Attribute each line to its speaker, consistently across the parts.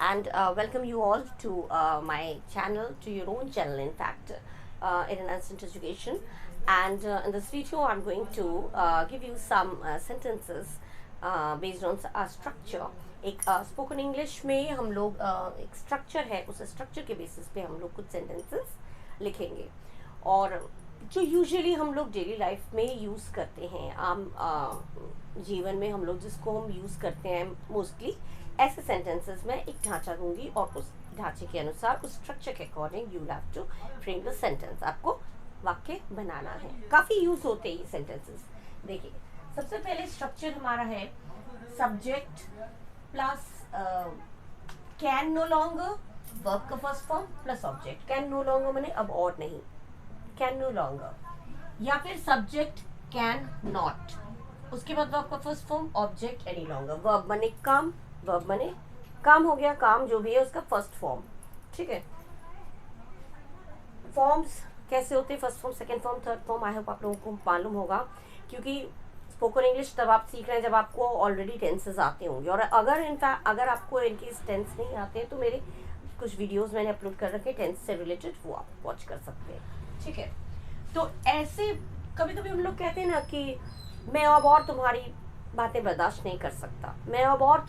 Speaker 1: and welcome you all to my channel, to your own channel, in fact, in an instant education. And in this video, I'm going to give you some sentences based on a structure. एक spoken English में हम लोग एक structure है, उस structure के basis पे हम लोग कुछ सेंटेंसेस लिखेंगे और जो यूजुअली हम लोग डेली लाइफ में यूज़ करते हैं, आम जीवन में हम लोग जिसको हम यूज़ करते हैं मोस्टली, ऐसे सेंटेंसेस में एक ढांचा दूंगी और उस ढांचे के अनुसार, उस स्ट्रक्चर के according you have to frame the sentence. आपको वाक्य बनाना है। काफ़ी यूज़ होते हैं ये सेंटेंसेस। देखिए, सबसे पहले स्ट्रक्चर हमारा है subject plus can no longer, verb का first form plus object. Can no longer मैंने अब और नहीं, कैन नो लॉन्गर, या फिर सब्जेक्ट कैन नॉट, उसके बाद वर्ब का first form, object any longer. Verb बने काम, वर्ब बने काम हो गया, काम जो भी है उसका फर्स्ट फॉर्म। ठीक है, फॉर्म्स कैसे होते हैं, first form, second form, third form. I hope आप लोगों को मालूम होगा, क्योंकि स्पोकन इंग्लिश तब आप सीख रहे हैं जब आपको ऑलरेडी टेंसेस आते होंगे। और अगर आपको इनके टेंस नहीं आते हैं तो मेरे कुछ वीडियोस मैंने अपलोड कर रखे टेंस से रिलेटेड, वो आप वॉच कर सकते हैं। ठीक है, तो ऐसे कभी कभी हम लोग कहते हैं ना कि मैं अब और तुम्हारी बातें बर्दाश्त नहीं कर सकता, मैं अब और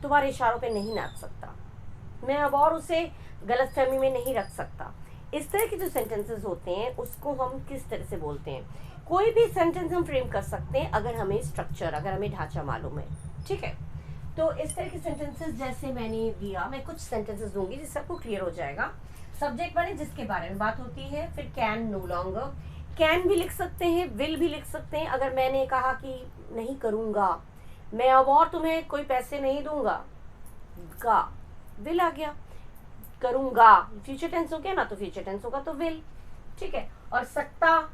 Speaker 1: तुम्हारे इशारों पे नहीं नाच सकता, मैं अब और उसे गलतफहमी में नहीं रख सकता। इस तरह के जो सेंटेंसेस होते हैं उसको हम किस तरह से बोलते हैं? कोई भी सेंटेंस हम फ्रेम कर सकते हैं अगर हमें स्ट्रक्चर, अगर हमें ढांचा मालूम है। ठीक है, तो इस तरह के सेंटेंसेस जैसे मैंने दिया, मैं कुछ सेंटेंसेस दूंगी जिससे आपको क्लियर हो जाएगा। सब्जेक्ट माने जिसके बारे में बात होती है, फिर कैन नो लॉन्गर, कैन भी लिख सकते हैं, विल भी लिख सकते हैं। अगर मैंने कहा कि नहीं करूँगा, मैं अब और तुम्हें कोई पैसे नहीं दूंगा, गा विल आ गया। करूँगा फ्यूचर टेंस हो गया ना, तो फ्यूचर टेंस होगा तो विल। ठीक है, और सकता,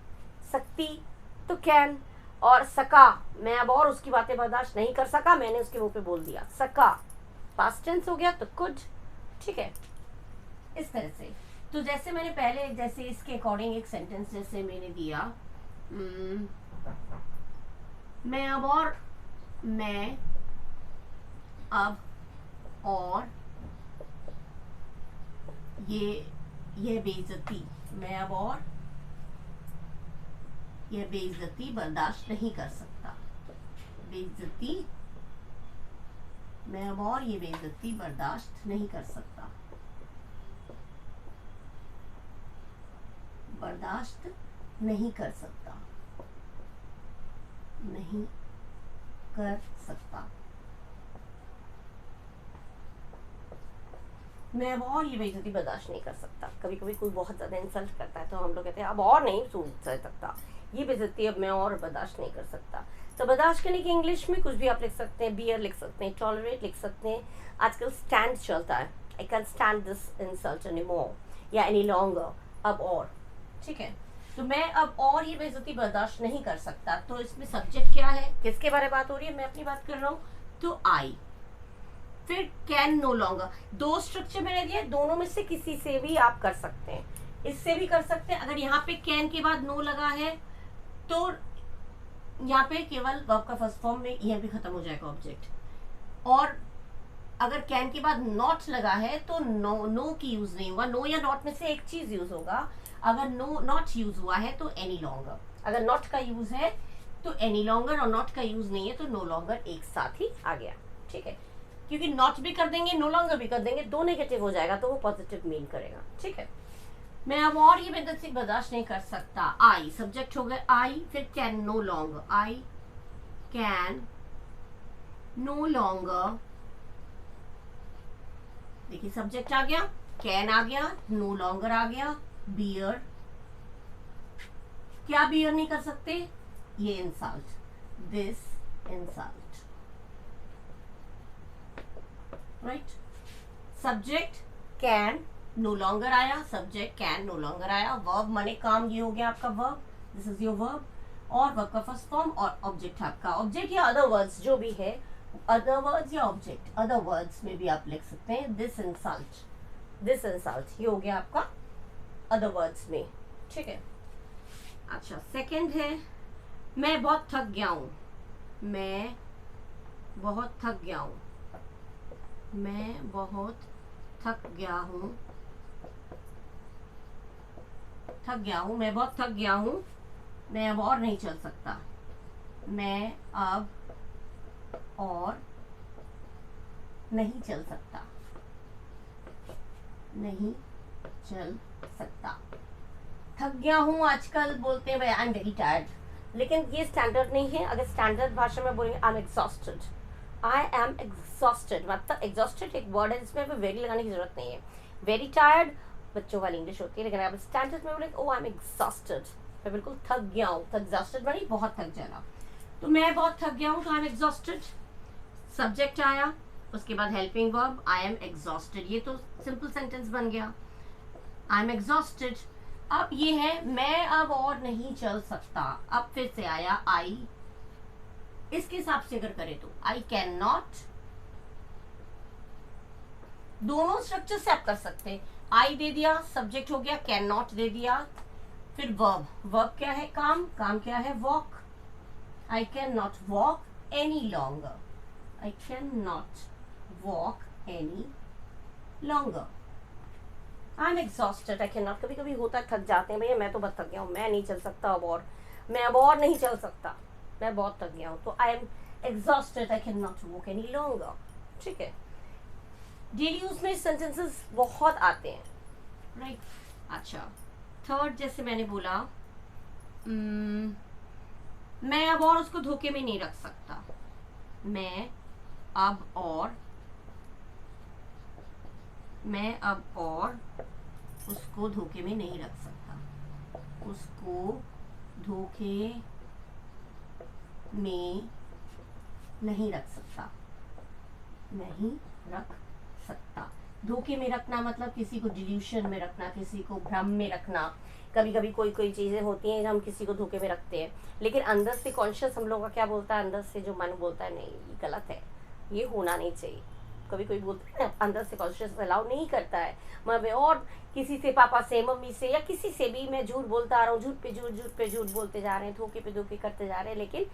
Speaker 1: सकती तो कैन, और सका, मैं अब और उसकी बातें बर्दाश्त नहीं कर सका, मैंने उसके मुंह पे बोल दिया, सका पास्ट टेंस हो गया तो कुड। ठीक है, इस तरह से। तो जैसे मैंने पहले, जैसे इसके अकॉर्डिंग एक सेंटेंस जैसे मैंने दिया, मैं अब और ये बेइज्जती, मैं अब और यह बेइज्जती बर्दाश्त नहीं कर सकता। बेइज्जती, मैं अब और ये बेइज्जती बर्दाश्त नहीं कर सकता, बर्दाश्त नहीं कर सकता, नहीं कर सकता। मैं अब और ये बेइज्जती बर्दाश्त नहीं कर सकता। कभी कभी कोई बहुत ज़्यादा इंसल्ट करता है तो हम लोग कहते हैं अब और नहीं सुन सकता, ये बेइज्जती अब मैं और बर्दाश्त नहीं कर सकता। तो बर्दाश्त करने की इंग्लिश में कुछ भी आप लिख सकते हैं, बियर लिख सकते हैं, टॉलरेट लिख सकते हैं। आजकल स्टैंड चलता है, I can stand this insult any more, या एनी लॉन्गर, अब और। ठीक है, तो मैं अब और ये बेइज्जती बर्दाश्त नहीं कर सकता। तो इसमें सब्जेक्ट क्या है, किसके बारे में बात हो रही है? मैं अपनी बात कर रहा हूँ, तो आई। फिर कैन नो लॉन्गर, दो स्ट्रक्चर मैंने दिए, दोनों में से किसी से भी आप कर सकते हैं, इससे भी कर सकते हैं। अगर यहाँ पे कैन के बाद नो लगा है तो यहाँ पे केवल वर्ब का फर्स्ट फॉर्म में यह भी खत्म हो जाएगा ऑब्जेक्ट। और अगर कैन के बाद नॉट लगा है तो नो की यूज नहीं होगा, नो या नॉट में से एक चीज यूज होगा। अगर नो नॉट यूज हुआ है तो एनी लॉन्गर, अगर नॉट का यूज है तो एनी लॉन्गर, और नॉट का यूज नहीं है तो नो लॉन्गर एक साथ ही आ गया। ठीक है, क्योंकि नॉट भी कर देंगे, नो लॉन्गर भी कर देंगे, दो नेगेटिव हो जाएगा तो वो पॉजिटिव मीन करेगा। ठीक है, मैं अब और ये बेइज्जती बर्दाश्त नहीं कर सकता। आई सब्जेक्ट हो गए, आई, फिर can no longer, I can no longer. देखिए, सब्जेक्ट आ गया, कैन आ गया, नो लॉन्गर आ गया, बियर। क्या बियर नहीं कर सकते? ये insult, this insult. Right, subject can no longer आया, सब्जेक्ट कैन नो लॉन्गर आया, वर्ब माने काम, ये हो गया आपका verb, this is your verb, और वर्ब का फर्स्ट फॉर्म, और ऑब्जेक्ट आपका, ऑब्जेक्ट या अदर वर्ड्स जो भी है, अदर वर्ड्स या ऑब्जेक्ट, अदर वर्ड्स में भी आप लिख सकते हैं, दिस इंसल्ट, दिस इंसल्ट, ये हो गया आपका अदर वर्ड्स में। ठीक है, अच्छा, सेकंड है मैं बहुत थक गया हूँ, मैं बहुत थक गया हूँ, मैं बहुत थक गया हूँ, मैं बहुत थक गया हूँ, मैं अब और नहीं चल सकता, मैं अब और नहीं चल सकता, नहीं चल सकता। थक गया हूँ आजकल बोलते हैं भाई आई एम वेरी टायर्ड, लेकिन ये स्टैंडर्ड नहीं है। अगर स्टैंडर्ड भाषा में बोलेंगे I am exhausted, I am exhausted, मतलब एग्जॉस्टेड एक वर्ड है जिसमें वेरी लगाने की जरूरत नहीं है। वेरी टायर्ड बच्चों वाली इंग्लिश होती है, लेकिन आप स्टैंडर्ड में बोलेंगे ओ आई एम एग्जॉस्टेड, मैं बिल्कुल थक गया हूँ। तो एग्जॉस्टेड बनी बहुत थक जाना, तो मैं बहुत थक गया हूँ तो आई एम एग्जॉस्टेड। सब्जेक्ट आया, उसके बाद helping verb I am exhausted, ये तो सिंपल सेंटेंस बन गया, आई एम एग्जॉस्टेड। अब ये है मैं अब और नहीं चल सकता, अब फिर से आया आई, इसके हिसाब से अगर करें तो आई कैन नॉट, दोनों स्ट्रक्चर से आप कर सकते हैं। आई दे दिया, सब्जेक्ट हो गया, कैन नॉट दे दिया, फिर वर्ब, वर्ब क्या है काम, काम क्या है walk, I can not walk any longer, I can not walk any longer, I am exhausted, I can not, कभी कभी होता है थक जाते हैं भैया मैं तो बहुत थक गया हूँ, मैं नहीं चल सकता अब और, मैं अब और नहीं चल सकता, मैं बहुत थक गया हूँ, तो I am exhausted, I can not walk any longer. ठीक है, डेली यूज में सेंटेंसेस बहुत आते हैं, राइट। अच्छा, थर्ड जैसे मैंने बोला मैं अब और उसको धोखे में नहीं रख सकता, मैं अब और उसको धोखे में नहीं रख सकता, उसको धोखे में नहीं रख सकता, नहीं रख सकता। धोखे में रखना मतलब किसी को डिल्यूशन में रखना, किसी को भ्रम में रखना। कभी कभी कोई कोई चीज़ें होती हैं हम किसी को धोखे में रखते हैं, लेकिन अंदर से कॉन्शियस हम लोगों का क्या बोलता है, अंदर से जो मन बोलता है नहीं ये गलत है, ये होना नहीं चाहिए। कभी कोई बोलते हैं ना अंदर से कॉन्शियस अलाउ नहीं करता है, मैं और किसी से, पापा से, मम्मी से या किसी से भी मैं झूठ बोलता आ रहा हूँ, झूठ पे झूठ बोलते जा रहे हैं, धोखे पे धोखे करते जा रहे हैं, लेकिन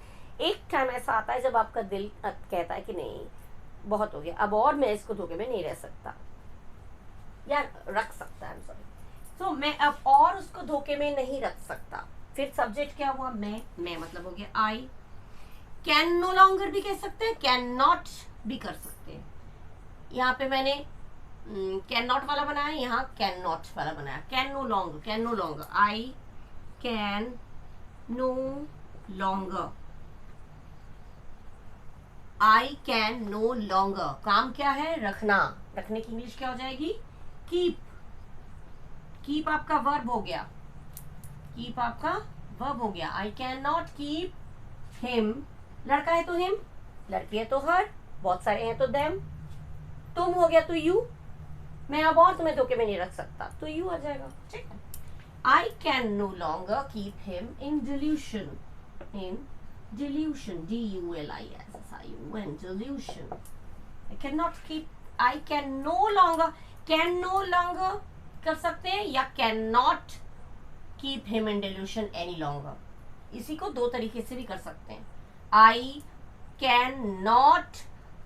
Speaker 1: एक टाइम ऐसा आता है जब आपका दिल कहता है कि नहीं बहुत हो गया, अब और मैं इसको धोखे में नहीं रह सकता या रख सकता है, सॉरी। तो मैं अब और उसको धोखे में नहीं रख सकता। फिर सब्जेक्ट क्या हुआ, मैं मतलब हो गया आई। कैन नो लॉन्गर भी कह सकते हैं, कैन नॉट भी कर सकते हैं। यहाँ पे मैंने कैन नॉट वाला बनाया, यहाँ कैन नॉट वाला बनाया। Can no longer, I can no longer, I can no longer, काम क्या है रखना, रखने की इंग्लिश क्या हो जाएगी कीप, कीप आपका वर्ब हो गया, कीप आपका वर्ब हो गया। आई कैन नॉट कीप हिम, लड़का है तो हिम, लड़की है तो हर, बहुत सारे हैं तो देम, तुम हो गया तो यू, मैं अब और तुम्हें धोखे में नहीं रख सकता तो यू आ जाएगा। ठीक है, I can no longer keep him in delusion, in delusion, D-U-L-I-S-S-I-O-N, delusion. I cannot keep, I can no longer, can no longer कर सकते हैं या can not keep him in delusion any longer, इसी को दो तरीके से भी कर सकते हैं। I can not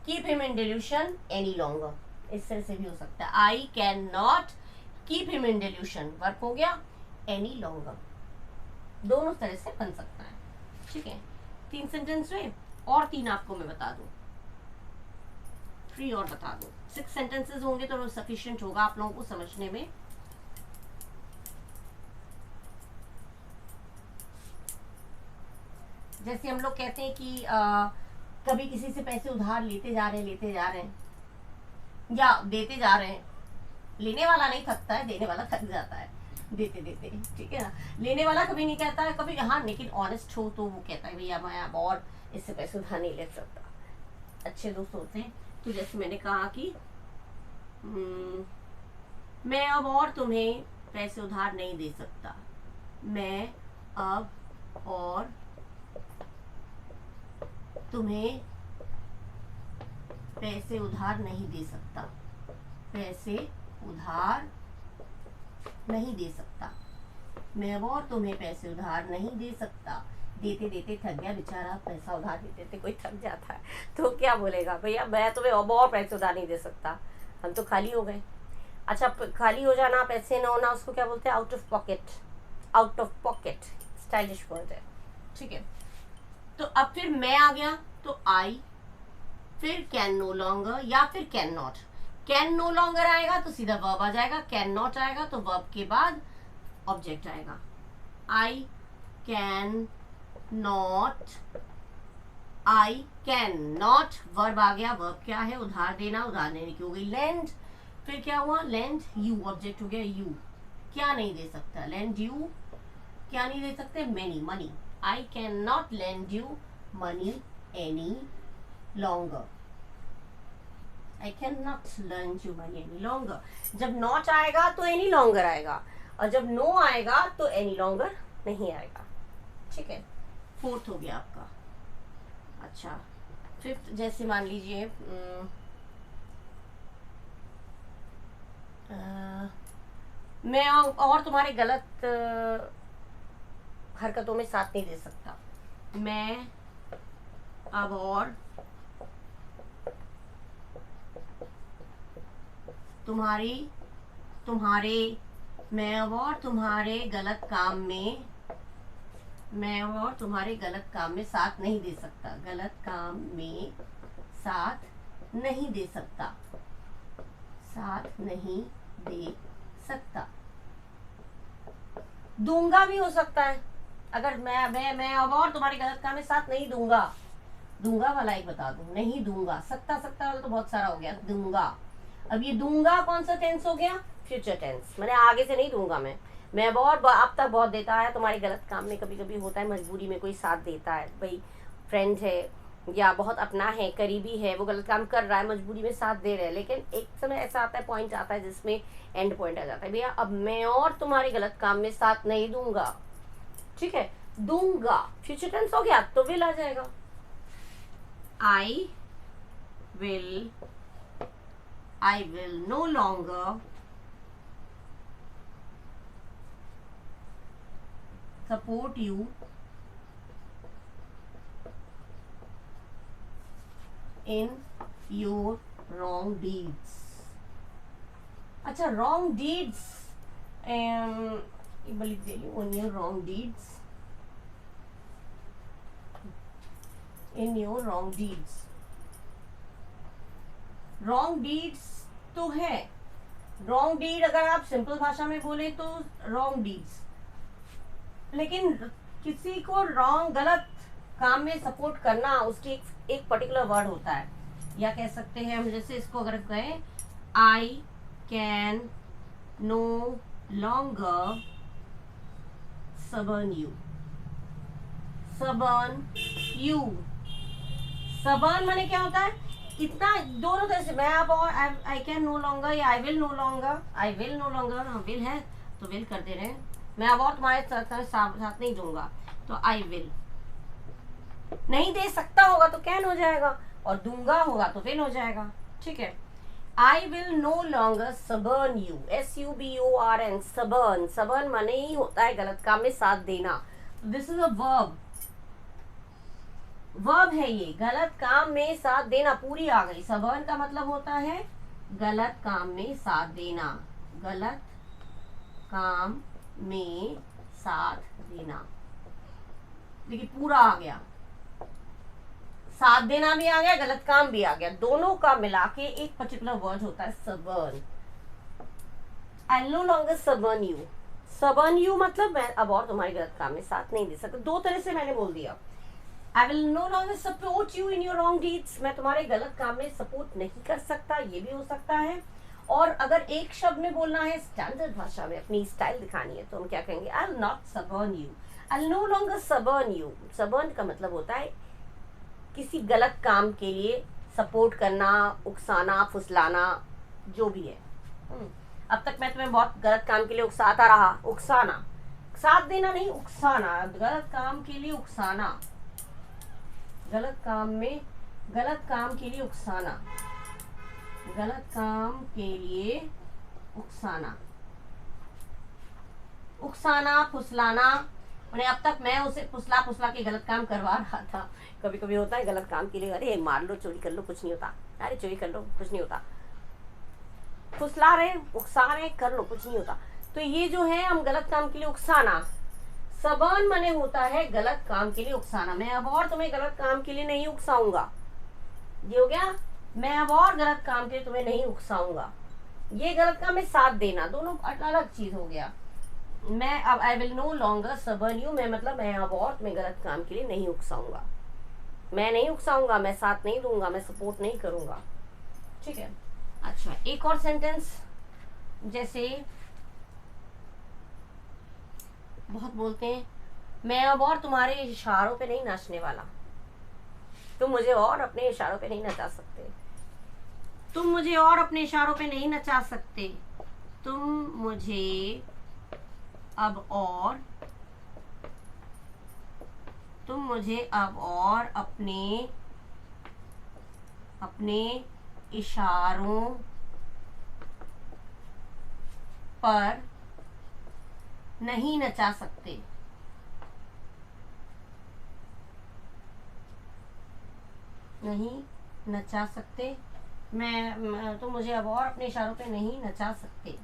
Speaker 1: keep him in delusion any longer, इस तरह से भी हो सकता है। I can not keep him in delusion, work हो गया any longer, दोनों तरह से बन सकता है। ठीक है, 3 सेंटेंस हुए और 3 आपको मैं बता दूं, फ्री और बता दूं। 6 सेंटेंसेस होंगे तो सफिशिएंट होगा आप लोगों को समझने में। जैसे हम लोग कहते हैं कि कभी किसी से पैसे उधार लेते जा रहे हैं या देते जा रहे हैं, लेने वाला नहीं थकता है, देने वाला थक जाता है देते देते। ठीक है ना, लेने वाला कभी नहीं कहता है कभी, हाँ लेकिन ऑनेस्ट हो तो वो कहता है भैया मैं अब और इससे पैसे उधार नहीं ले सकता, अच्छे दोस्त होते हैं। तो जैसे मैंने कहा कि मैं अब और तुम्हें पैसे उधार नहीं दे सकता, मैं अब और तुम्हें पैसे उधार नहीं दे सकता, पैसे उधार नहीं दे सकता, मैं अब और तुम्हें पैसे उधार नहीं दे सकता, देते देते थक गया बेचारा, पैसा उधार देते थे, कोई थक जाता है तो क्या बोलेगा, भैया मैं तुम्हें अब और पैसे उधार नहीं दे सकता, हम तो खाली हो गए। अच्छा, खाली हो जाना, पैसे न होना, उसको क्या बोलते हैं? Out of pocket. Out of pocket stylish word है, ठीक है। तो अब फिर मैं आ गया तो आई, फिर कैन नो लॉन्गर या फिर can not. Can no longer आएगा तो सीधा वर्ब आ जाएगा, कैन नॉट आएगा तो वर्ब के बाद ऑब्जेक्ट आएगा। I can not, I can not, verb आ गया। वर्ब क्या है? उधार देना, उधार देने की हो गई लेंड। फिर क्या हुआ? लेंड यू, ऑब्जेक्ट हो गया यू। क्या नहीं दे सकता? Lend you. क्या नहीं दे सकते? Money, money. I can not lend you money any longer. I cannot lend you money any longer. जब not आएगा तो any longer आएगा, और जब no आएगा तो any longer नहीं आएगा, ठीक है। फोर्थ हो गया आपका। अच्छा, फिफ्थ जैसे मान लीजिए मैं और तुम्हारे गलत हरकतों में साथ नहीं दे सकता। मैं अब और तुम्हारे मैं अब और तुम्हारे गलत काम में, मैं और तुम्हारे गलत काम में साथ नहीं दे सकता। गलत काम में साथ नहीं दे सकता, साथ नहीं दे सकता। दूंगा भी हो सकता है, अगर मैं अब और तुम्हारे गलत काम में साथ नहीं दूंगा, दूंगा वाला एक बता दूं, नहीं दूंगा। सकता वाला तो बहुत सारा हो गया, दूंगा। अब ये दूंगा कौन सा टेंस हो गया? Future tense. मैंने आगे से नहीं दूंगा मैं बहुत अब तक बहुत देता है तुम्हारे गलत काम में। कभी कभी होता है मजबूरी में कोई साथ देता है, भाई फ्रेंड है या बहुत अपना है, करीबी है, वो गलत काम कर रहा है, मजबूरी में साथ दे रहे हैं, लेकिन एक समय ऐसा आता है, पॉइंट आता है जिसमें एंड पॉइंट आ जाता है, भैया अब मैं और तुम्हारे गलत काम में साथ नहीं दूंगा, ठीक है। दूंगा फ्यूचर टेंस हो गया तो विल आ जाएगा। I will no longer support you in your wrong deeds. अच्छा, wrong deeds लिख दे रही हूँ, in your wrong deeds, in your wrong deeds। Wrong deeds तो है, रॉन्ग डीड अगर आप सिंपल भाषा में बोले तो रॉन्ग डीड्स, लेकिन किसी को रॉन्ग गलत काम में सपोर्ट करना, उसकी एक पर्टिकुलर वर्ड होता है, या कह सकते हैं हम, जैसे इसको अगर कहें I can no longer suborn you. Suborn you, suborn माने क्या होता है? इतना दोनों तरह से, मैं अब और आई कैन नो लॉन्गर या I will no longer. I will no longer, will है तो विल कर दे रहे हैं। मैं अब और तुम्हारे साथ नहीं दूंगा तो आई विल। नहीं दे सकता होगा तो कैन हो जाएगा, और दूंगा होगा तो विल हो जाएगा, ठीक है। I will no longer suborn you, SUBORN, suborn. Suborn माने ही होता है गलत काम में साथ देना। This is a verb, verb है ये, गलत काम में साथ देना, पूरी आ गई। सबर्न का मतलब होता है गलत काम में साथ देना, गलत काम में साथ देना। देखिए पूरा आ गया, साथ देना भी आ गया, गलत काम भी आ गया, दोनों का मिला के एक पर्टिकुलर वर्ड होता है suborn. I no longer suborn you. Suborn you मतलब मैं अब और तुम्हारे गलत काम में साथ नहीं दे सकता। दो तरह से मैंने बोल दिया। I will no longer support you in your wrong deeds, मैं तुम्हारे गलत काम में सपोर्ट नहीं कर सकता, ये भी हो सकता है। और अगर एक शब्द में बोलना है, स्टैंडर्ड भाषा में अपनी स्टाइल दिखानी है, तो हम क्या कहेंगे? I will not suborn you, I will no longer suborn you। suborn का मतलब होता है किसी गलत काम के लिए सपोर्ट करना, उकसाना, फुसलाना, जो भी है। अब तक मैं तुम्हें बहुत गलत काम के लिए उकसाता रहा, उकसाना, साथ देना नहीं, उकसाना, गलत काम के लिए उकसाना, गलत काम के लिए उकसाना, गलत काम के लिए उकसाना, उकसाना, फुसलाना, उन्हें अब तक मैं उसे फुसला फुसला के गलत काम करवा रहा था। कभी कभी होता है गलत काम के लिए, अरे मार लो, चोरी कर लो, कुछ नहीं होता, अरे चोरी कर लो, कुछ नहीं होता, फुसला रहे, उकसा रहे, कर लो, कुछ नहीं होता। तो ये जो है हम गलत काम के लिए उकसाना, सबन मने होता है गलत काम के लिए उकसाना। मैं अब और तुम्हें गलत काम के लिए नहीं उकसाऊंगा, ये हो गया, मैं अब और गलत काम के लिए तुम्हें नहीं उकसाऊंगा। ये गलत काम में साथ देना, दोनों अलग चीज हो गया। मैं अब I will no longer suborn you, मैं मतलब मैं अब और तुम्हें गलत काम के लिए नहीं उकसाऊंगा, मैं नहीं उकसाऊंगा, मैं साथ नहीं दूंगा, मैं सपोर्ट नहीं करूंगा। ठीक है, अच्छा एक और सेंटेंस, जैसे बहुत बोलते हैं, मैं अब और तुम्हारे इशारों पे नहीं नाचने वाला, तुम मुझे और अपने इशारों पे नहीं नचा सकते, तुम मुझे और अपने इशारों पे नहीं नचा सकते, तुम मुझे अब और, तुम मुझे अब और अपने अपने इशारों पर नहीं नचा सकते, नहीं नचा सकते, मैं तुम मुझे अब और अपने इशारों पे नहीं नचा सकते,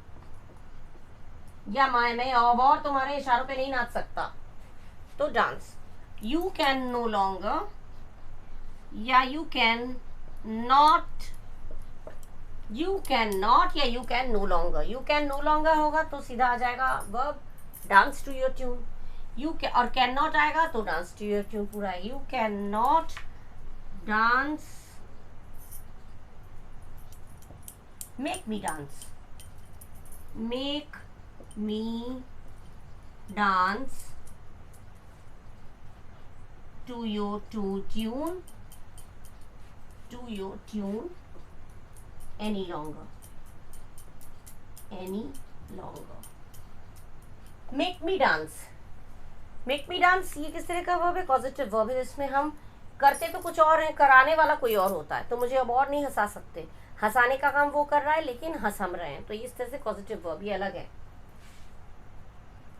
Speaker 1: या मैं अब और तुम्हारे इशारों पे नहीं नाच सकता। तो dance, you can no longer, या you can not, you can not या you can no longer. You can no longer होगा तो सीधा आ जाएगा verb dance to your tune, you can, और कैन नॉट आएगा तो डांस टू योर ट्यून पूरा है। You can not dance, make me dance, make me dance to your tune, to your tune any longer, any longer। make me dance, make me dance ये किस तरह का verb है? Positive verb है, जिसमें हम करते तो कुछ और है, कराने वाला कोई और होता है। तो मुझे अब और नहीं हंसा सकते, हंसाने का काम वो कर रहा है लेकिन हंस हम रहे हैं, तो इस तरह से पॉजिटिव वर्ब ये अलग है।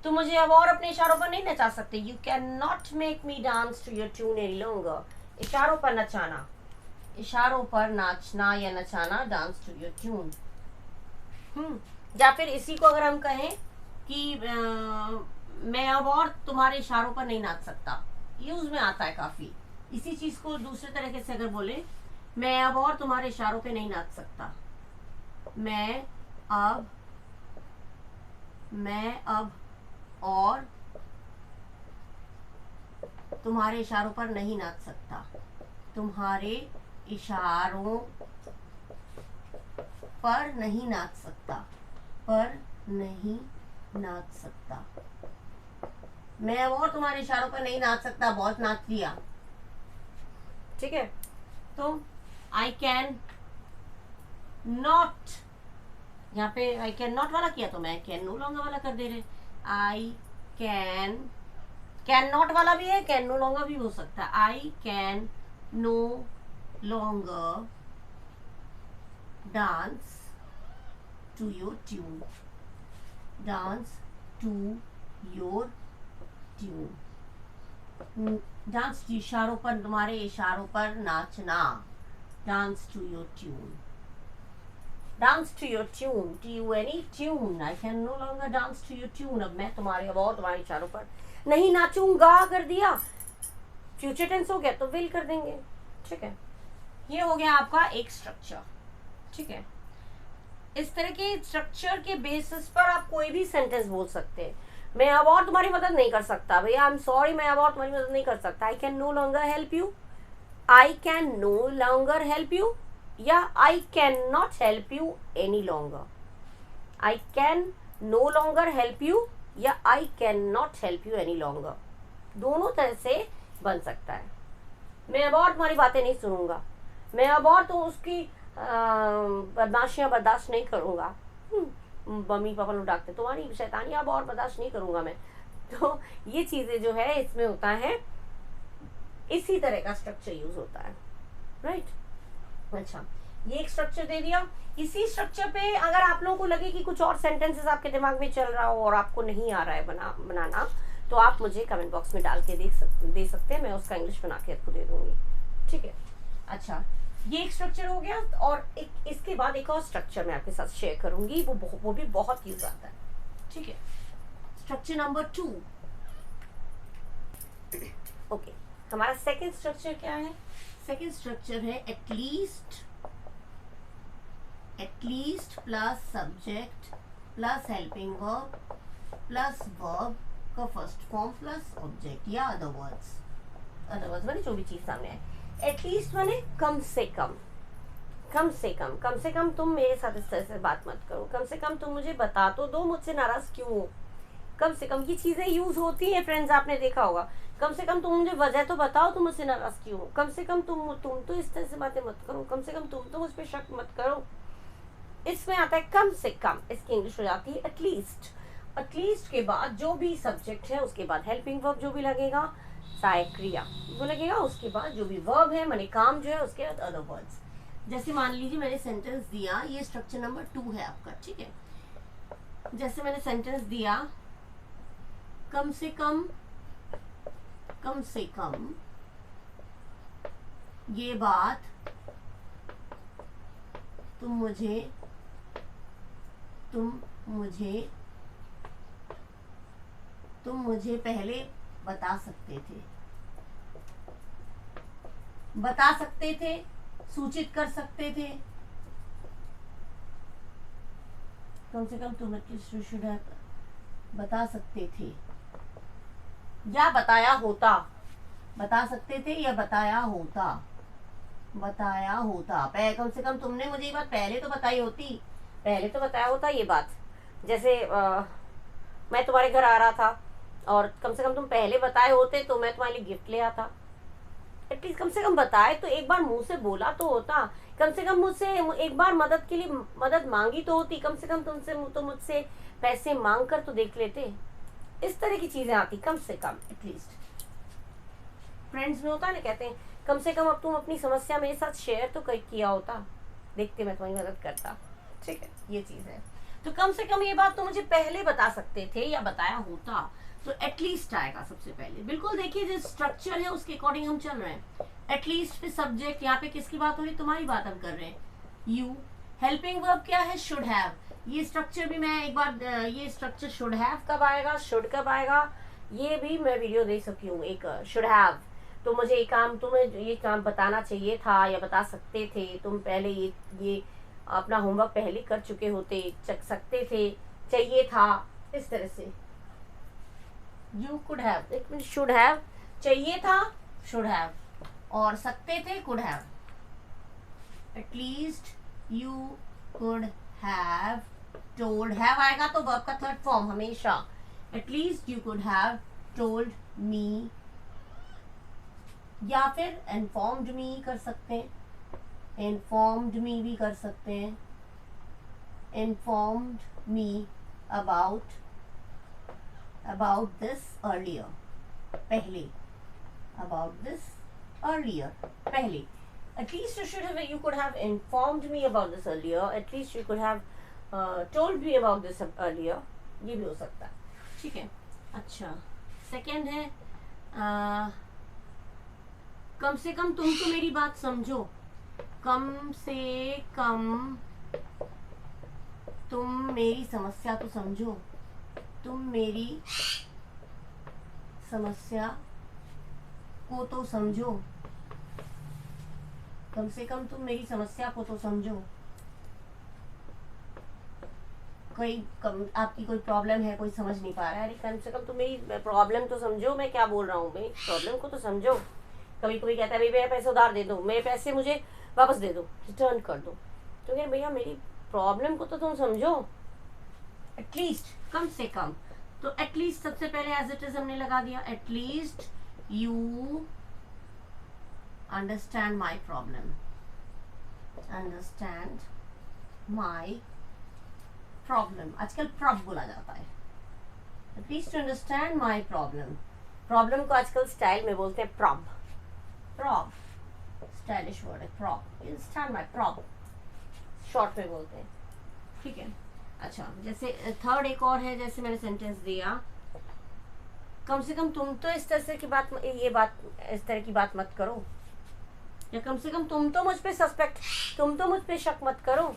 Speaker 1: तुम मुझे अब और अपने इशारों पर नहीं नचा सकते, you can not make me dance to your tune any longer. इशारों पर नचाना, इशारों पर नाचना या नचाना, डांस टू योर ट्यून। या फिर इसी को अगर हम कहें कि मैं अब और तुम्हारे इशारों पर नहीं नाच सकता, यूज में आता है काफी। इसी चीज को दूसरे तरीके से अगर बोले, मैं अब और तुम्हारे इशारों पे नहीं नाच सकता, मैं अब और तुम्हारे इशारों पर नहीं नाच सकता, तुम्हारे इशारों पर नहीं नाच सकता, पर नहीं नाच सकता। मैं अब और तुम्हारे इशारों पर नहीं नाच सकता, बहुत नाच लिया। ठीक है, तो आई कैन नॉट, यहाँ पे आई कैन नॉट वाला किया तो मैं कैन नो लॉन्गर वाला कर दे रहे। आई कैन नॉट वाला भी है, कैन नो लॉन्गर भी हो सकता है। I can no longer dance to your tune, dance to your tune, dance इशारों पर, तुम्हारे इशारों पर नाचना, dance to your tune, dance to your tune, TUNE tune. I can no longer dance to your tune, अब मैं तुम्हारे अब और तुम्हारे इशारों पर नहीं नाचूंगा कर दिया, फ्यूचर टेंस हो गया तो विल कर देंगे। ठीक है, ये हो गया आपका एक स्ट्रक्चर। ठीक है, इस तरह के स्ट्रक्चर के बेसिस पर आप कोई भी सेंटेंस बोल सकते हैं। मैं अब और तुम्हारी मदद नहीं कर सकता, भैया आई एम सॉरी, मैं अब और तुम्हारी मदद नहीं कर सकता। I can no longer help you, I can no longer help you, या I can not help you any longer. I can no longer help you या I can not help you any longer, दोनों तरह से बन सकता है। मैं अब और तुम्हारी बातें नहीं सुनूंगा, मैं अब और तो उसकी बदमाशियां बर्दाश्त नहीं करूंगा। मम्मी पापा लोग डांटते, तुम्हारी शैतानी अब और बर्दाश्त नहीं करूंगा मैं। तो ये चीजें जो है इसमें होता है, इसी तरह का स्ट्रक्चर यूज होता है। राइट, अच्छा ये एक स्ट्रक्चर दे दिया। इसी स्ट्रक्चर पे अगर आप लोगों को लगे कि कुछ और सेंटेंसेस आपके दिमाग में चल रहा हो और आपको नहीं आ रहा है बनाना, तो आप मुझे कमेंट बॉक्स में डाल के दे सकते हैं, मैं उसका इंग्लिश बना के आपको दे दूंगी। ठीक है, अच्छा ये एक स्ट्रक्चर हो गया, और एक इसके बाद एक और स्ट्रक्चर मैं आपके साथ शेयर करूंगी, वो भी बहुत यूज आता है। ठीक है, स्ट्रक्चर नंबर 2। ओके, हमारा सेकंड स्ट्रक्चर क्या है? सेकंड स्ट्रक्चर है at least plus subject plus helping verb plus verb का फर्स्ट फॉर्म प्लस ऑब्जेक्ट या अदर वर्ड्स माने जो भी चीज सामने है। एटलीस्ट माने कम से कम, कम से कम तुम मेरे साथ इस तरह से बात मत करो, कम से कम तुम मुझे बता तो दो मुझसे नाराज क्यों हो। कम से कम ये चीजें यूज होती हैं फ्रेंड्स, आपने देखा होगा। कम से कम तुम मुझे वजह तो बताओ तुम मुझसे नाराज क्यों हो। कम से कम तुम तो इस तरह से बातें मत करो, कम से कम तुम तो मुझ पर शक मत करो। इसमें आता है कम से कम, इसकी इंग्लिश हो जाती है एटलीस्ट। एटलीस्ट के बाद जो भी सब्जेक्ट है उसके बाद हेल्पिंग वर्ब जो भी लगेगा, सहायक क्रिया वो लगेगा, उसके बाद जो भी वर्ब है माने काम जो है, उसके बाद अदर वर्ड्स। जैसे मान लीजिए मैंने सेंटेंस दिया, ये स्ट्रक्चर नंबर 2 है आपका। ठीक है, जैसे मैंने सेंटेंस दिया कम से कम ये बात तुम मुझे पहले बता सकते थे, सूचित कर सकते थे। कम से कम तुम शुड हैव बता सकते थे या बताया होता, बता सकते थे या बताया होता। कम से कम तुमने मुझे ये बात पहले तो बताई होती, पहले तो बताया होता ये बात। जैसे मैं तुम्हारे घर आ रहा था और कम से कम तुम पहले बताए होते तो मैं तुम्हारे लिए गिफ्ट ले आता। एटलीस्ट कम से कम बताए तो, एक बार मुंह से बोला तो होता, कम से कम मुझसे एक बार मदद के लिए मदद मांगी तो होती, कम से कम मुझसे पैसे मांग कर तो देख लेते। इस तरह की चीजें आती, कम से कम एटलीस्ट। फ्रेंड्स में होता है ना, कहते हैं कम से कम अब तुम अपनी समस्या मेरे साथ शेयर तो किया होता, देखते मैं तुम्हारी मदद करता। ठीक है, ये चीज है। तो कम से कम ये बात तो मुझे पहले बता सकते थे या बताया होता, तो एटलीस्ट आएगा सबसे पहले। बिल्कुल देखिए जो स्ट्रक्चर है उसके अकॉर्डिंग हम चल रहे हैं। एटलीस्ट पे सब्जेक्ट, यहाँ पे किसकी बात हो रही है? तुम्हारी बात हम कर रहे हैं, यू। हेल्पिंग वर्ब क्या है? Should have. ये स्ट्रक्चर भी मैं एक बार, ये स्ट्रक्चर शुड हैव कब आएगा, शुड कब आएगा, ये भी मैं वीडियो दे सकी हूँ। एक शुड हैव, तो मुझे तुम्हें ये काम बताना चाहिए था या बता सकते थे, तुम पहले ये अपना होमवर्क पहले कर चुके होते, चक सकते थे, चाहिए था, इस तरह से। यू कुड हैव, एक मिनट, शुड हैव चाहिए था, शुड हैव, और सकते थे could have. At least you could have told, have आएगा तो वर्ब का थर्ड फॉर्म हमेशा। At least you could have told me, या फिर इन्फॉर्म्ड मी कर सकते हैं, इन्फॉर्म्ड मी भी कर सकते हैं। Informed me about this earlier, पहले, अबाउट दिस अर्लियर, पहले। At least you should have, you could have informed me about this earlier. At least you could have told me about this earlier. ये भी हो सकता है। ठीक है, अच्छा सेकेंड है कम से कम तुम तो मेरी बात समझो। कम से कम तुम मेरी समस्या तो समझो, तुम मेरी समस्या को तो समझो, कम से कम तुम मेरी समस्या को तो समझो। आपकी कोई प्रॉब्लम है, कोई समझ नहीं पा रहा है, अरे कम से कम तुम मेरी प्रॉब्लम तो समझो, मैं क्या बोल रहा हूँ, मेरी प्रॉब्लम को तो समझो। कभी कोई कहता है भाई मेरे पैसे उधार दे दो, मेरे पैसे मुझे वापस दे दो, रिटर्न कर दो, तो यार भैया मेरी प्रॉब्लम को तो तुम समझो। एटलीस्ट, कम से कम, तो एटलीस्ट सबसे पहले एज इट इज हमने लगा दिया। At least you understand my problem, understand my problem, आजकल प्रॉब बोला जाता है। At least to understand my problem, problem को आजकल स्टाइल में बोलते हैं प्रॉब, प्रॉब स्टाइलिश वर्ड है, prob, understand my prob short में बोलते हैं। ठीक है, अच्छा जैसे थर्ड एक और है, जैसे मैंने सेंटेंस दिया कम से कम तुम तो इस तरह से की बात, ये बात इस तरह की बात मत करो, या कम से कम तुम तो मुझ पे सस्पेक्ट, तुम तो मुझ पे शक मत करो।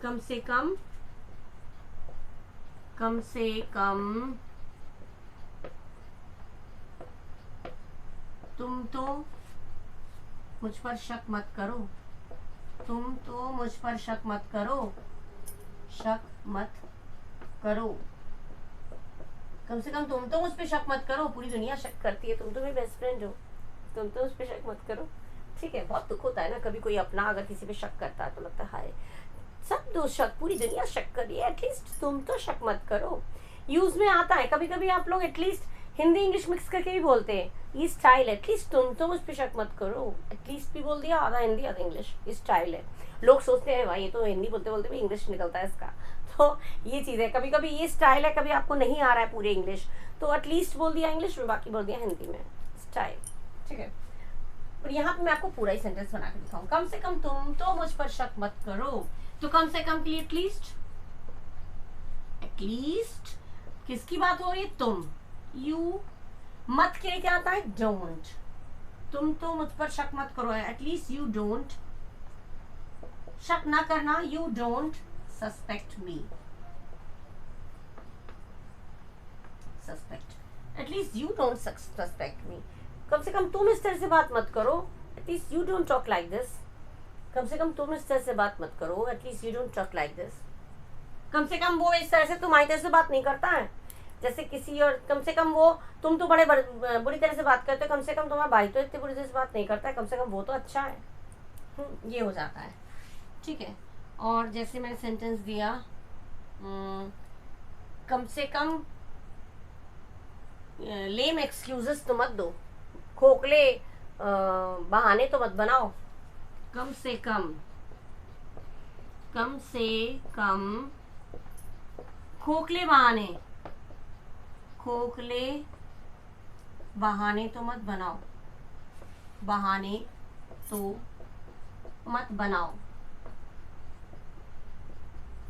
Speaker 1: कम से कम तुम तो मुझ पर शक मत करो, तुम तो मुझ पर शक मत करो, शक मत करो। कम से कम तुम तो मुझ पे शक मत करो, पूरी दुनिया शक करती है, तुम तो मेरी बेस्ट फ्रेंड हो, तुम तो उस पे शक मत करो। ठीक है, बहुत दुख होता है ना कभी कोई अपना अगर किसी पे शक करता है तो लगता है हाय सब दो शक, पूरी दुनिया शक कर रही है, एटलीस्ट तुम तो शक मत करो। यूज में आता है, कभी कभी आप लोग एटलीस्ट हिंदी इंग्लिश मिक्स करके भी बोलते हैं, ये स्टाइल है, एटलीस्ट तुम तो मुझ पे शक मत करो, एटलीस्ट भी बोल दिया, आधा हिंदी आधा इंग्लिश, ये स्टाइल है। लोग सोचते हैं भाई ये तो हिंदी बोलते बोलते भी इंग्लिश निकलता है इसका, तो ये चीज़ है, कभी कभी ये स्टाइल है, कभी आपको नहीं आ रहा है पूरे इंग्लिश तो एटलीस्ट बोल दिया इंग्लिश में, बाकी बोल दिया हिंदी में, स्टाइल। ठीक है, और यहाँ पे मैं आपको पूरा ही सेंटेंस बना के दिखाऊं। कम से कम तुम तो मुझ पर शक मत करो, तो कम से कम के लिए एटलीस्ट, एटलीस्ट किसकी बात हो रही है, तुम, यू। मत के लिए क्या आता है, डोंट, तुम तो मुझ पर शक मत करो, एटलीस्ट यू डोंट, शक ना करना, you don't suspect me, suspect, at least you don't suspect me. कम से कम तुम इस तरह से बात मत करो, at least you don't talk like this, कम से कम तुम इस तरह से बात मत करो, at least you don't talk like this. कम से कम वो इस तरह से तुम्हारी तरह से बात नहीं करता है जैसे किसी और, कम से कम वो, तुम तो बड़े बुरी तरह से बात करते हो, कम से कम तुम्हारा भाई तो इतनी बुरी तरह से बात नहीं करता है, कम से कम वो तो अच्छा है। ये हो जाता है। ठीक है, और जैसे मैंने सेंटेंस दिया, कम से कम लेम एक्सक्यूजेस तो मत दो, खोखले बहाने तो मत बनाओ। कम से कम खोखले बहाने तो मत बनाओ, बहाने तो मत बनाओ।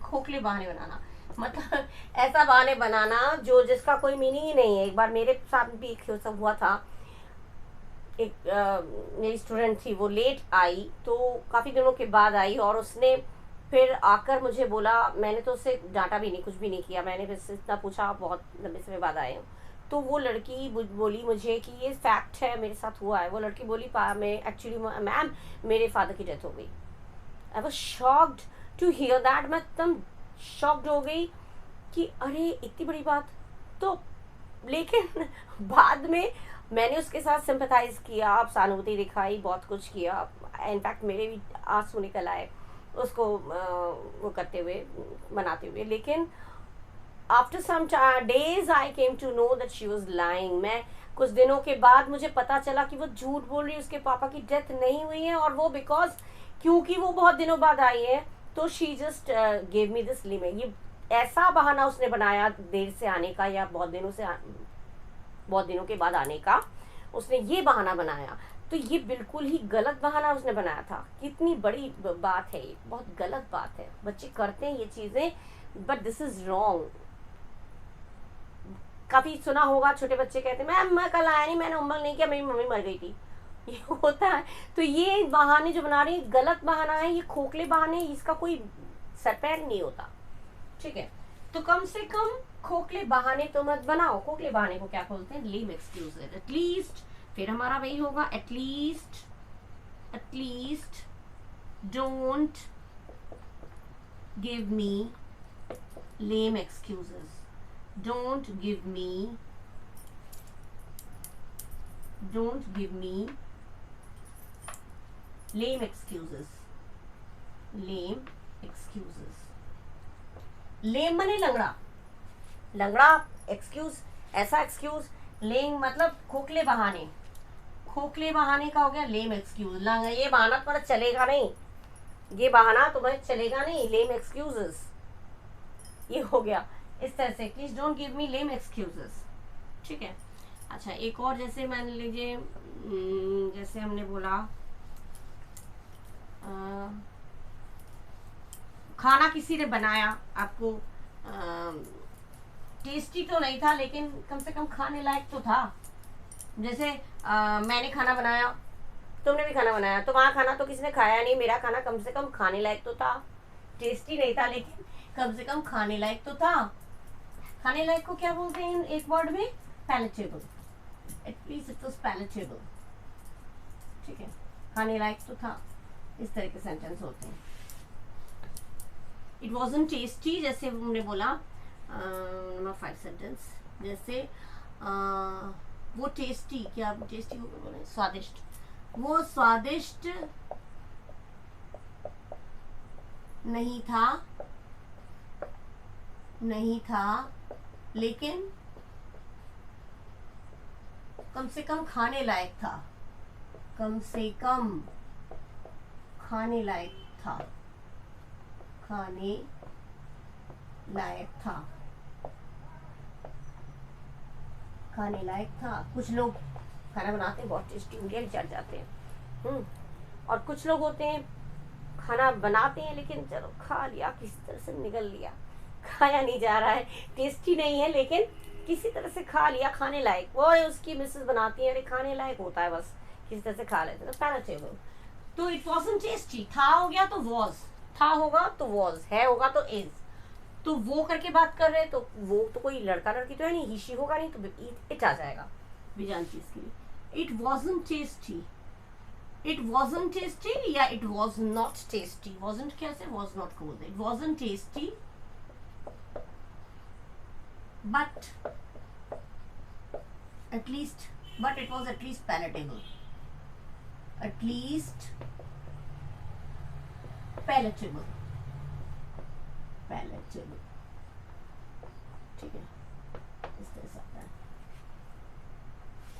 Speaker 1: खोखले बहाने बनाना मतलब ऐसा बहाने बनाना जो जिसका कोई मीनिंग ही नहीं है। एक बार मेरे साथ भी एक सब हुआ था, एक मेरी स्टूडेंट थी, वो लेट आई, तो काफ़ी दिनों के बाद आई, और उसने फिर आकर मुझे बोला, मैंने तो उसे डांटा भी नहीं, कुछ भी नहीं किया, मैंने बस इतना पूछा बहुत लंबे समय बाद आए हूँ, तो वो लड़की बोली मुझे कि ये फैक्ट है, मेरे साथ हुआ है। वो लड़की बोली मैं एक्चुअली मैम मेरे फादर की डेथ हो गई। I was shocked to hear that, मैं एकदम शॉक्ड हो गई कि अरे इतनी बड़ी बात। तो लेकिन बाद में मैंने उसके साथ सिंपैथाइज किया, सहानुभूति दिखाई, बहुत कुछ किया, इनफैक्ट मेरे भी आंसू निकल आए उसको वो करते हुए, मनाते हुए। लेकिन after some days I came to know that she was lying. मैं कुछ दिनों के बाद मुझे पता चला कि वो झूठ बोल रही है, उसके पापा की डेथ नहीं हुई है, और वो बिकॉज क्योंकि वो बहुत दिनों बाद आई है तो she just gave me this limit. ये ऐसा बहाना उसने बनाया देर से आने का, या बहुत दिनों के बाद आने का, उसने ये बहाना बनाया। तो ये बिल्कुल ही गलत बहाना उसने बनाया था। कितनी बड़ी बात है, ये बहुत गलत बात है, बच्चे करते हैं ये चीज़ें, बट दिस इज रॉन्ग। काफ़ी सुना होगा, छोटे बच्चे कहते हैं मैम मैं कल आया नहीं, मैंने होमवर्क नहीं किया, मेरी मम्मी मर गई थी, ये होता है। तो ये बहाने जो बना रही, गलत बहाना है, ये खोखले बहाने, इसका कोई सर पैर नहीं होता। ठीक है, तो कम से कम खोखले बहाने तो मत बनाओ। खोखले बहाने को क्या बोलते हैं, लेम एक्सक्यूज। एटलीस्ट, फिर हमारा वही होगा, at least don't give me lame excuses, don't give me lame excuses, lame माने लंगड़ा एक्सक्यूज, ऐसा एक्सक्यूज। लेम मतलब खोखले बहाने का हो गया लेम एक्सक्यूज। ये बहाना तुम्हारा चलेगा नहीं, ये बहाना तुम्हें चलेगा नहीं, लेम एक्सक्यूजेस, ये हो गया इस तरह से। Please don't give me lame excuses. ठीक है, अच्छा एक और, जैसे मान लीजिए, जैसे हमने बोला खाना किसी ने बनाया, आपको टेस्टी तो नहीं था लेकिन कम से कम खाने लायक तो था। जैसे मैंने खाना बनाया, तुमने भी खाना बनाया, तो वहाँ खाना तो किसी ने खाया नहीं, मेरा खाना कम से कम खाने लायक तो था। टेस्टी नहीं था लेकिन कम से कम खाने लायक तो था। खाने लायक को क्या बोलते हैं एक वर्ड में? Palatable. At least it was palatable. ठीक है, खाने लायक तो था। इस तरह के सेंटेंस होते हैं। इट वॉजंट टेस्टी, जैसे हमने बोला नंबर 5 सेंटेंस, जैसे वो टेस्टी, क्या टेस्टी को बोले? स्वादिष्ट। वो स्वादिष्ट नहीं था लेकिन कम से कम खाने लायक था। कम से कम खाने लायक था। खाने लायक था। खाने लायक था। कुछ लोग खाना बनाते हैं बहुत टेस्टी, उंगलियां भी चढ़ जाते हैं। और कुछ लोग होते हैं खाना बनाते हैं लेकिन चलो खा लिया, किसी तरह से निगल लिया, खाया नहीं जा रहा है, टेस्टी नहीं है लेकिन किसी तरह से खा लिया, खाने लायक। वो उसकी मिसेस बनाती है, अरे खाने लायक होता है, बस किसी तरह से खा लेते हैं। पैलेटेबल। तो इट वॉजंट टेस्टी, था हो गया तो वॉज, था होगा तो वॉज, है होगा तो इज। तो वो करके बात कर रहे हैं तो वो तो कोई लड़का लड़की तो है नहीं, ही शी होगा नहीं, तो इट आ जाएगा विजान चीज के लिए। It wasn't tasty. It wasn't tasty या it was not tasty. Wasn't कैसे? वॉज नॉट को बोलते हैं। It wasn't tasty but at least, but it was at least palatable. At least palatable. Palatable. ठीक है, इस तरह से आता है।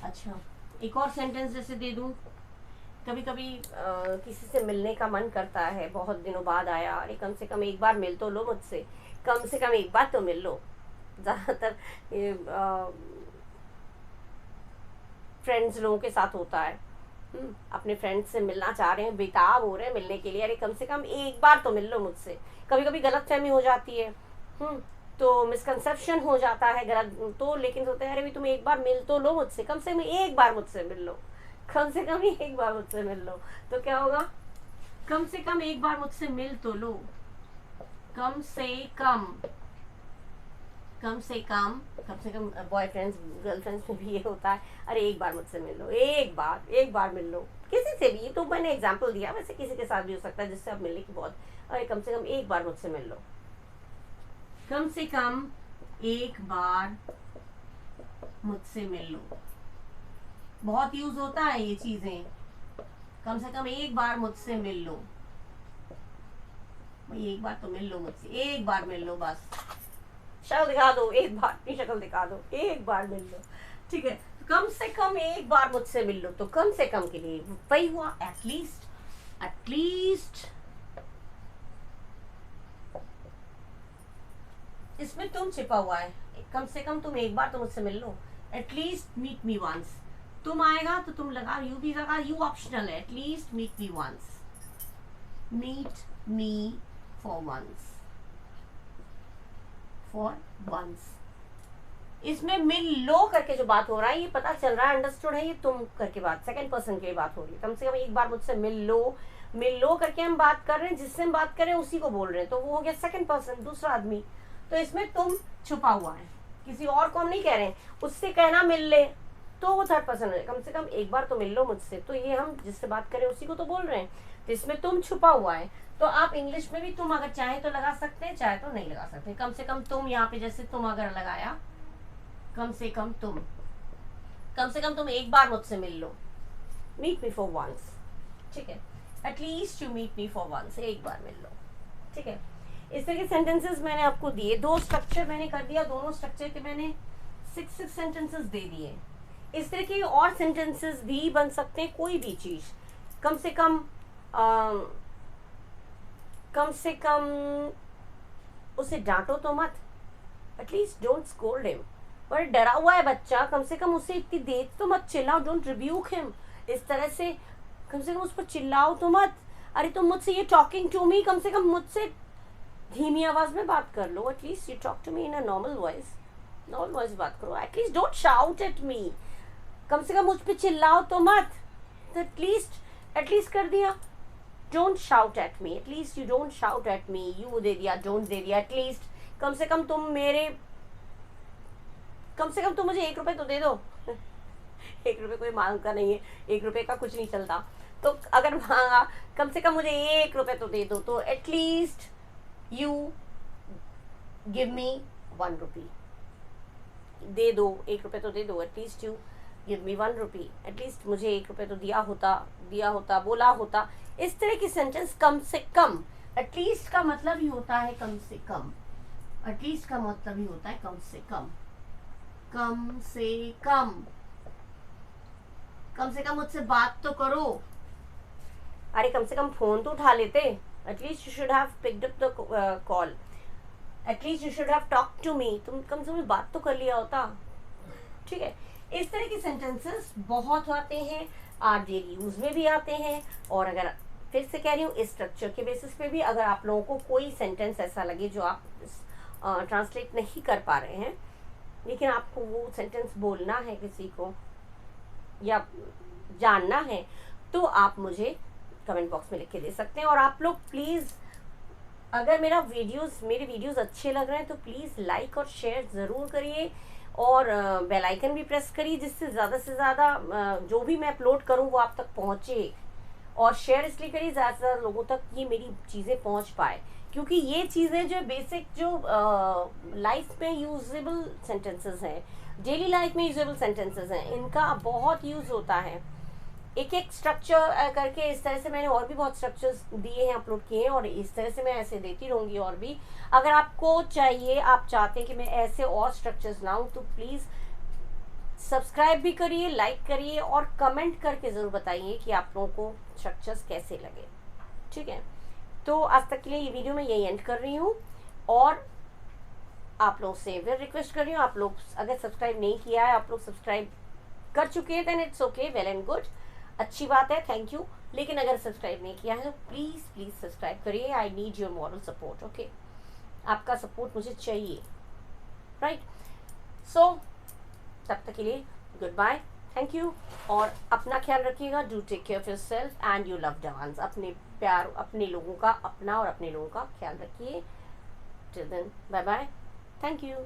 Speaker 1: अच्छा, एक और सेंटेंस जैसे दे दूं, कभी कभी किसी से मिलने का मन करता है, बहुत दिनों बाद आया, अरे कम से कम एक बार मिल तो लो मुझसे, कम से कम एक बार तो मिल लो। ज़्यादातर फ्रेंड्स लोगों के साथ होता है। अपने फ्रेंड्स से मिलना चाह रहे हैं, बेताब हो रहे हैं मिलने के लिए, अरे कम से कम एक बार तो मिल लो मुझसे। कभी कभी गलतफहमी हो जाती है, तो मिसकंसेप्शन हो जाता है गलत तो, लेकिन सोचते हैं अरे भी तुम एक बार मिल तो लो मुझसे, कम से कम एक बार मुझसे मिल लो, कम से कम एक बार मुझसे मिल लो। तो क्या होगा? कम से कम एक बार मुझसे मिल तो लो। कम से कम, कम से कम बॉयफ्रेंड्स गर्लफ्रेंड्स में भी ये होता है, अरे एक बार मुझसे मिल लो, एक बार मिल लो किसी से भी। तो मैंने एग्जांपल दिया, वैसे किसी के साथ भी हो सकता है जिससे आप मिलने की बहुत, अरे कम से कम एक बार मुझसे मिल लो। कम से कम एक बार मुझसे मिल लो, बहुत यूज होता है ये चीजें। कम से कम एक बार मुझसे मिल लो, भाई एक बार तो मिल लो मुझसे, एक बार मिल लो, बस शक्ल दिखा दो, एक बार अपनी शक्ल दिखा दो, एक बार मिल लो। ठीक है, कम से कम एक बार मुझसे मिल लो। तो कम से कम के लिए वही हुआ एटलीस्ट। एटलीस्ट इसमें तुम छिपा हुआ है, कम से कम तुम एक बार तो मुझसे मिल लो। एटलीस्ट मीट मी वंस, तुम आएगा तो तुम लगा, यू भी लगा, यू ऑप्शनल है। At least meet me once, meet me for once, for once. इसमें मिल लो करके जो बात हो रहा है, ये पता चल रहा है, अंडरस्टूड है, ये तुम करके बात, सेकंड पर्सन की बात हो रही है। कम से कम एक बार मुझसे मिल लो करके हम बात कर रहे हैं, जिससे हम बात कर रहे हैं उसी को बोल रहे हैं, तो वो हो गया सेकंड पर्सन, दूसरा आदमी। तो इसमें तुम छुपा हुआ है, किसी और को हम नहीं कह रहे हैं। उससे कहना मिल ले तो वो थर्ड पर्सन है, कम से कम एक बार तो मिल लो मुझसे, तो ये हम जिससे बात करें उसी को तो बोल रहे हैं। तो इसमें तुम छुपा हुआ है। तो आप इंग्लिश में भी तुम अगर चाहे तो लगा सकते हैं, चाहे तो नहीं लगा सकते। कम से कम तुम, यहाँ पे जैसे तुम अगर लगाया, कम से कम तुम एक बार मुझसे मिल लो, मीट मी फॉर वंस। ठीक है, at least you meet me for once, एक बार मिल लो। ठीक है, इस तरह के सेंटेंसेस मैंने आपको दिए, 2 स्ट्रक्चर मैंने कर दिया, दोनों स्ट्रक्चर के मैंने 6 सेंटेंसेस दे दिए। इस तरह के और सेंटेंसेस भी बन सकते हैं, कोई भी चीज। कम से कम उसे डांटो तो मत, एटलीस्ट डोंट स्कोल्ड हिम। पर डरा हुआ है बच्चा, कम से कम उसे इतनी देर तो मत चिल्लाओ, डोंट रिब्यूक हिम। इस तरह से कम से कम उस पर चिल्लाओ तो मत, अरे तुम मुझसे, ये टॉकिंग टू मी, कम से कम मुझसे धीमी आवाज में बात कर लो, at least you talk to me in a normal voice. Normal voice बात करो, at least don't shout at me, कम से कम मुझ पे चिल्लाओ तो मत, एटलीस्ट कर दिया, don't shout at me, at least you don't shout at me, you they दिया, डोंट दे दिया, एटलीस्ट कम से कम तुम मुझे 1 रुपए तो दे दो। 1 रुपए कोई मांगता नहीं है, 1 रुपए का कुछ नहीं चलता, तो अगर मांगा कम से कम मुझे 1 रुपए तो दे दो, तो एटलीस्ट यू गिव मी 1 रुपी, दे दो 1 रुपए तो दे दो, at least you give me 1 rupee, at least मुझे 1 रुपए तो दिया होता, बोला होता। इस तरह की सेंटेंस कम से कम, एटलीस्ट का मतलब ही होता है कम से कम, एटलीस्ट का मतलब ही होता है कम से कम, कम से कम मुझसे बात तो करो, अरे कम से कम फोन तो उठा लेते, at least you should have picked up the call, at least you should have talk to me, तुम कम से कम बात तो कर लिया होता। ठीक है, इस तरह की सेंटेंसेस बहुत आते हैं, आप डेली यूज में भी आते हैं, और अगर फिर से कह रही हूँ इस स्ट्रक्चर के बेसिस पे भी, अगर आप लोगों को कोई सेंटेंस ऐसा लगे जो आप ट्रांसलेट नहीं कर पा रहे हैं, लेकिन आपको वो सेंटेंस बोलना है किसी को या जानना है, तो आप मुझे कमेंट बॉक्स में लिख के दे सकते हैं। और आप लोग प्लीज़, अगर मेरे वीडियोस अच्छे लग रहे हैं तो प्लीज़ लाइक और शेयर ज़रूर करिए, और बेल आइकन भी प्रेस करिए, जिससे ज़्यादा से ज़्यादा जो भी मैं अपलोड करूँ वो आप तक पहुँचे, और शेयर इसलिए करिए ज़्यादा से ज़्यादा लोगों तक ये मेरी चीज़ें पहुँच पाए, क्योंकि ये चीज़ें जो बेसिक जो लाइफ में यूजेबल सेंटेंसेस हैं, डेली लाइफ में यूजेबल सेंटेंसेस हैं, इनका बहुत यूज़ होता है। एक एक स्ट्रक्चर करके इस तरह से मैंने और भी बहुत स्ट्रक्चर्स दिए हैं, अपलोड किए हैं, और इस तरह से मैं ऐसे देती रहूँगी। और भी अगर आपको चाहिए, आप चाहते हैं कि मैं ऐसे और स्ट्रक्चर्स लाऊँ, तो प्लीज़ सब्सक्राइब भी करिए, लाइक करिए, और कमेंट करके ज़रूर बताइए कि आप लोगों को स्ट्रक्चर्स कैसे लगे। ठीक है, तो आज तक के लिए ये वीडियो मैं यही एंड कर रही हूँ, और आप लोग से फिर रिक्वेस्ट कर रही हूँ, आप लोग अगर सब्सक्राइब नहीं किया है, आप लोग सब्सक्राइब कर चुके हैं, then it's okay, well and good, अच्छी बात है, थैंक यू। लेकिन अगर सब्सक्राइब नहीं किया है तो प्लीज़ सब्सक्राइब करिए, I need your moral support, okay, आपका सपोर्ट मुझे चाहिए, राइट। सो तब तक के लिए गुड बाय, थैंक यू, और अपना ख्याल रखिएगा, do take care of yourself and your loved ones, अपने प्यार, अपने लोगों का, अपना और अपने लोगों का ख्याल रखिए। Till then, bye bye, thank you.